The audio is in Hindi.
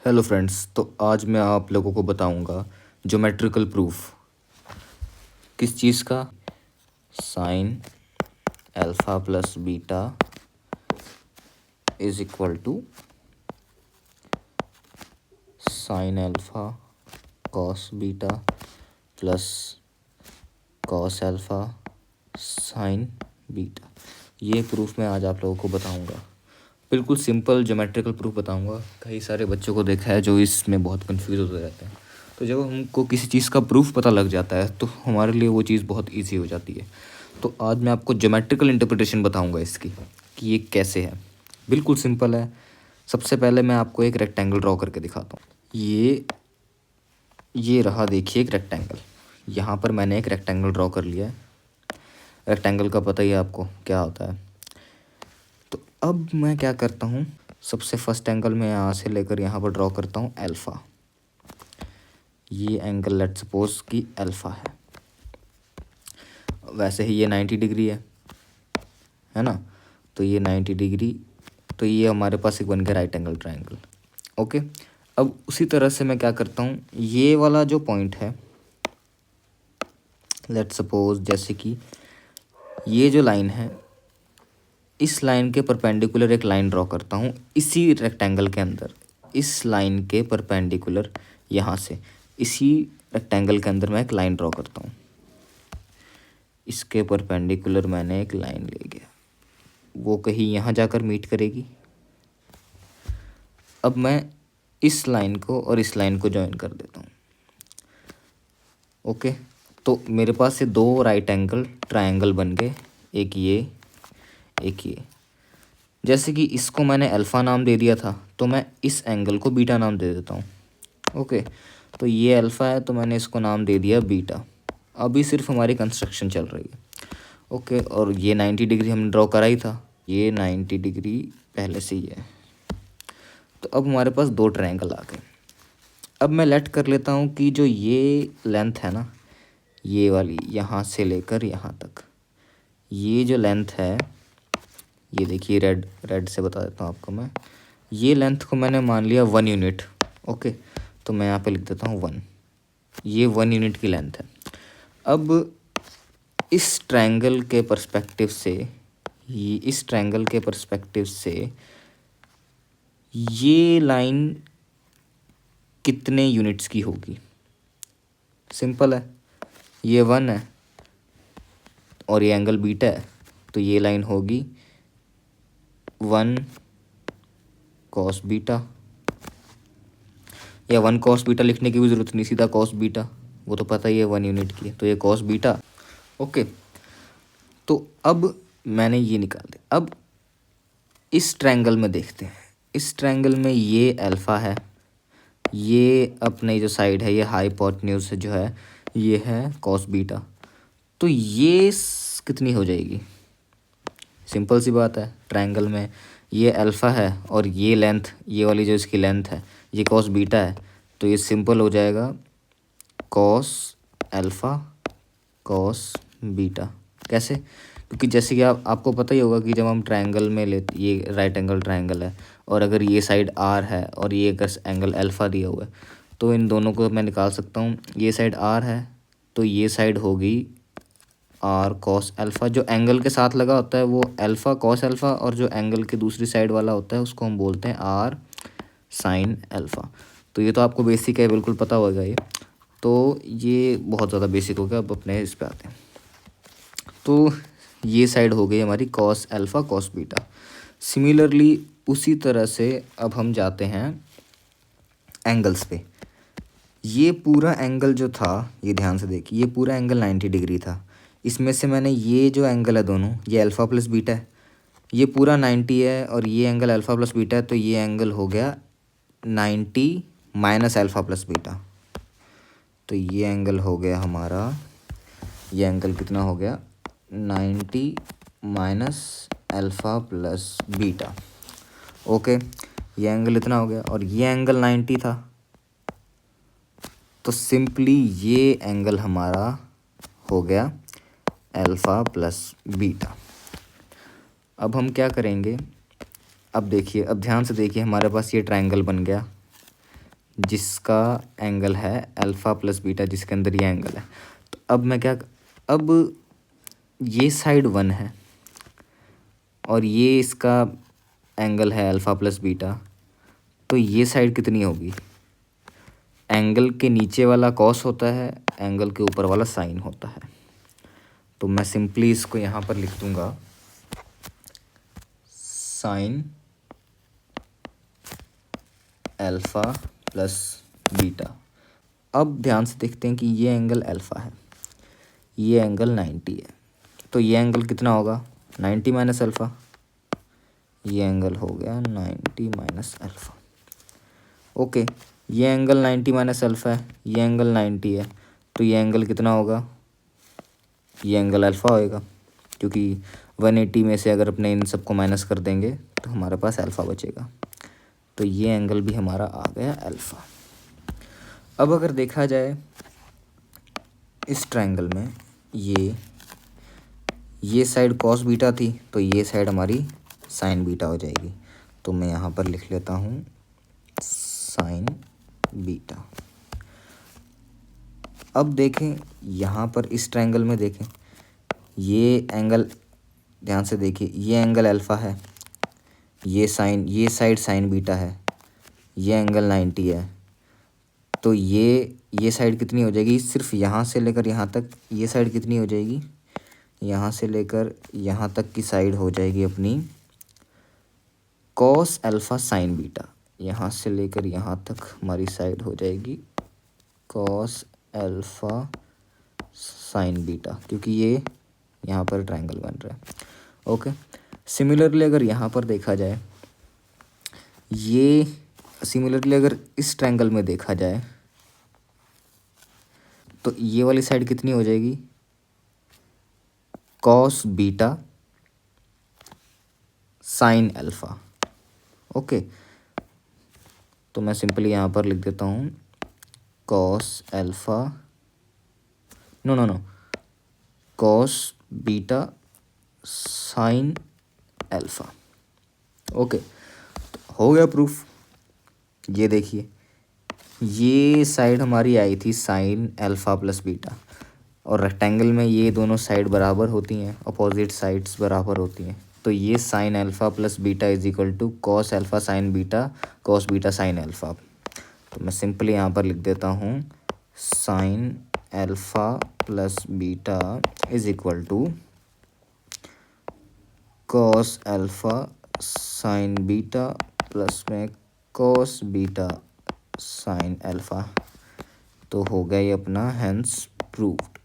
हेलो फ्रेंड्स, तो आज मैं आप लोगों को बताऊंगा ज्योमेट्रिकल प्रूफ। किस चीज़ का? Sine alpha plus beta is equal to sine alpha cos beta plus cos alpha sine beta. ये प्रूफ मैं आज आप लोगों को बताऊंगा। बिल्कुल सिंपल ज्योमेट्रिकल प्रूफ बताऊंगा। कई सारे बच्चों को देखा है जो इसमें बहुत कंफ्यूज होते रहते हैं। तो जब हमको किसी चीज़ का प्रूफ पता लग जाता है तो हमारे लिए वो चीज़ बहुत इजी हो जाती है। तो आज मैं आपको ज्योमेट्रिकल इंटरप्रिटेशन बताऊंगा इसकी कि ये कैसे है। बिल्कुल सिंपल है। सबसे पहले मैं आपको एक रेक्टेंगल ड्रॉ करके दिखाता हूँ। ये रहा, देखिए एक रेक्टेंगल। यहाँ पर मैंने एक रेक्टेंगल ड्रॉ कर लिया है। रेक्टेंगल का पता ही है आपको क्या होता है। तो अब मैं क्या करता हूँ, सबसे फर्स्ट एंगल में यहाँ से लेकर यहाँ पर ड्रॉ करता हूँ अल्फ़ा। ये एंगल लेट सपोज कि अल्फ़ा है। वैसे ही ये 90 डिग्री है ना। तो ये 90 डिग्री, तो ये हमारे पास एक बन गया राइट एंगल ट्रायंगल। ओके, अब उसी तरह से मैं क्या करता हूँ, ये वाला जो पॉइंट है, लेट सपोज जैसे कि ये जो लाइन है, इस लाइन के परपेंडिकुलर एक लाइन ड्रॉ करता हूँ इसी रेक्टेंगल के अंदर। इस लाइन के परपेंडिकुलर यहाँ से इसी रेक्टेंगल के अंदर मैं एक लाइन ड्रॉ करता हूँ। इसके परपेंडिकुलर मैंने एक लाइन ले गया, वो कहीं यहाँ जाकर मीट करेगी। अब मैं इस लाइन को और इस लाइन को ज्वाइन कर देता हूँ। ओके, तो मेरे पास से दो राइट एंगल ट्रायंगल बन गए, एक ये। जैसे कि इसको मैंने अल्फ़ा नाम दे दिया था, तो मैं इस एंगल को बीटा नाम दे देता हूँ। ओके, तो ये अल्फ़ा है तो मैंने इसको नाम दे दिया बीटा। अभी सिर्फ हमारी कंस्ट्रक्शन चल रही है। ओके, और ये 90 डिग्री हमने ड्रॉ करा ही था, ये 90 डिग्री पहले से ही है। तो अब हमारे पास दो ट्रायंगल आ गए। अब मैं लेट कर लेता हूँ कि जो ये लेंथ है ना, ये वाली यहाँ से लेकर यहाँ तक, ये जो लेंथ है, ये देखिए रेड से बता देता हूँ आपको मैं। ये लेंथ को मैंने मान लिया 1 यूनिट। ओके, तो मैं यहाँ पे लिख देता हूँ 1। ये 1 यूनिट की लेंथ है। अब इस ट्रायंगल के पर्सपेक्टिव से ये लाइन कितने यूनिट्स की होगी? सिंपल है, ये 1 है और ये एंगल बीटा है, तो ये लाइन होगी 1 कॉस बीटा, या 1 कॉस बीटा लिखने की भी ज़रूरत नहीं, सीधा कॉस बीटा, वो तो पता ही है 1 यूनिट की है, तो ये कॉस बीटा। ओके, तो अब मैंने ये निकाल दिया। अब इस ट्रायंगल में देखते हैं। इस ट्रायंगल में ये अल्फ़ा है, ये अपने जो साइड है ये हाइपोटेन्यूज जो है ये है कॉस बीटा। तो ये कितनी हो जाएगी? सिंपल सी बात है, ट्रायंगल में ये अल्फ़ा है और ये लेंथ, ये वाली जो इसकी लेंथ है ये कॉस बीटा है, तो ये सिंपल हो जाएगा कॉस अल्फ़ा कॉस बीटा। कैसे? क्योंकि जैसे कि आपको पता ही होगा कि जब हम ट्रायंगल में ये राइट एंगल ट्रायंगल है और अगर ये साइड आर है और ये अगर एंगल अल्फ़ा दिया हुआ है, तो इन दोनों को मैं निकाल सकता हूँ। ये साइड आर है तो ये साइड होगी आर कॉस अल्फ़ा। जो एंगल के साथ लगा होता है वो अल्फ़ा कॉस अल्फ़ा, और जो एंगल की दूसरी साइड वाला होता है उसको हम बोलते हैं आर साइन अल्फ़ा। तो ये तो आपको बेसिक है, बिल्कुल पता होगा ये। तो ये बहुत ज़्यादा बेसिक हो गया। अब अपने इस पे आते हैं। तो ये साइड हो गई हमारी cos alpha cos beta. Similarly उसी तरह से अब हम जाते हैं एंगल्स पे। ये पूरा एंगल जो था, ये ध्यान से देखिए, ये पूरा एंगल 90 डिग्री था। इसमें से मैंने ये जो एंगल है दोनों, ये अल्फ़ा प्लस बीटा है, ये पूरा 90 है और ये एंगल अल्फ़ा प्लस बीटा है, तो ये एंगल हो गया 90 माइनस अल्फ़ा प्लस बीटा। तो ये एंगल हो गया हमारा, ये एंगल कितना हो गया 90 minus alpha plus beta. Okay, ये एंगल इतना हो गया और ये एंगल 90 था, तो सिंपली ये एंगल हमारा हो गया अल्फ़ा प्लस बीटा। अब हम क्या करेंगे, अब देखिए, अब ध्यान से देखिए, हमारे पास ये ट्रायंगल बन गया। जिसका एंगल है अल्फ़ा प्लस बीटा, जिसके अंदर ये एंगल है। तो अब मैं क्या, अब ये साइड 1 है और ये इसका एंगल है अल्फ़ा प्लस बीटा, तो ये साइड कितनी होगी? एंगल के नीचे वाला कॉस होता है, एंगल के ऊपर वाला साइन होता है। तो मैं सिंपली इसको यहाँ पर लिख दूँगा साइन अल्फ़ा प्लस बीटा। अब ध्यान से देखते हैं कि ये एंगल अल्फ़ा है, ये एंगल 90 है, तो ये एंगल कितना होगा? 90 माइनस अल्फ़ा। ये एंगल हो गया 90 माइनस अल्फ़ा। ओके, ये एंगल 90 माइनस अल्फ़ा है, ये एंगल 90 है, तो ये एंगल कितना होगा? ये एंगल अल्फ़ा होएगा, क्योंकि 180 में से अगर अपने इन सबको माइनस कर देंगे तो हमारे पास अल्फ़ा बचेगा। तो ये एंगल भी हमारा आ गया अल्फ़ा। अब अगर देखा जाए इस ट्रायंगल में, ये साइड कॉस बीटा थी, तो ये साइड हमारी साइन बीटा हो जाएगी। तो मैं यहाँ पर लिख लेता हूँ साइन बीटा। अब देखें यहाँ पर इस ट्रायंगल में देखें, ये एंगल ध्यान से देखिए, ये एंगल अल्फ़ा है, ये साइड साइन बीटा है, ये एंगल 90 है, तो ये साइड कितनी हो जाएगी? सिर्फ यहाँ से लेकर यहाँ तक ये साइड कितनी हो जाएगी? यहाँ से लेकर यहाँ तक की साइड हो जाएगी अपनी कॉस अल्फ़ा साइन बीटा। यहाँ से लेकर यहाँ तक हमारी साइड हो जाएगी कॉस अल्फ़ा साइन बीटा, क्योंकि ये यहाँ पर ट्रायंगल बन रहा है। ओके, सिमिलरली अगर यहाँ पर देखा जाए, ये सिमिलरली अगर इस ट्रायंगल में देखा जाए, तो ये वाली साइड कितनी हो जाएगी? Cos beta sine alpha. Okay, तो मैं सिंपली यहाँ पर लिख देता हूँ cos alpha, no cos beta sine alpha. Okay, तो हो गया प्रूफ। ये देखिए, ये साइड हमारी आई थी साइन अल्फ़ा प्लस बीटा, और रेक्टेंगल में ये दोनों साइड बराबर होती हैं, अपोजिट साइड्स बराबर होती हैं। तो ये sine alpha plus beta is equal to cos alpha sine beta cos beta sine alpha. तो मैं सिंपली यहाँ पर लिख देता हूँ sine alpha plus beta is equal to cos alpha sine beta plus में कॉस बीटा साइन अल्फ़ा। तो हो गया ये अपना हेंस प्रूव्ड।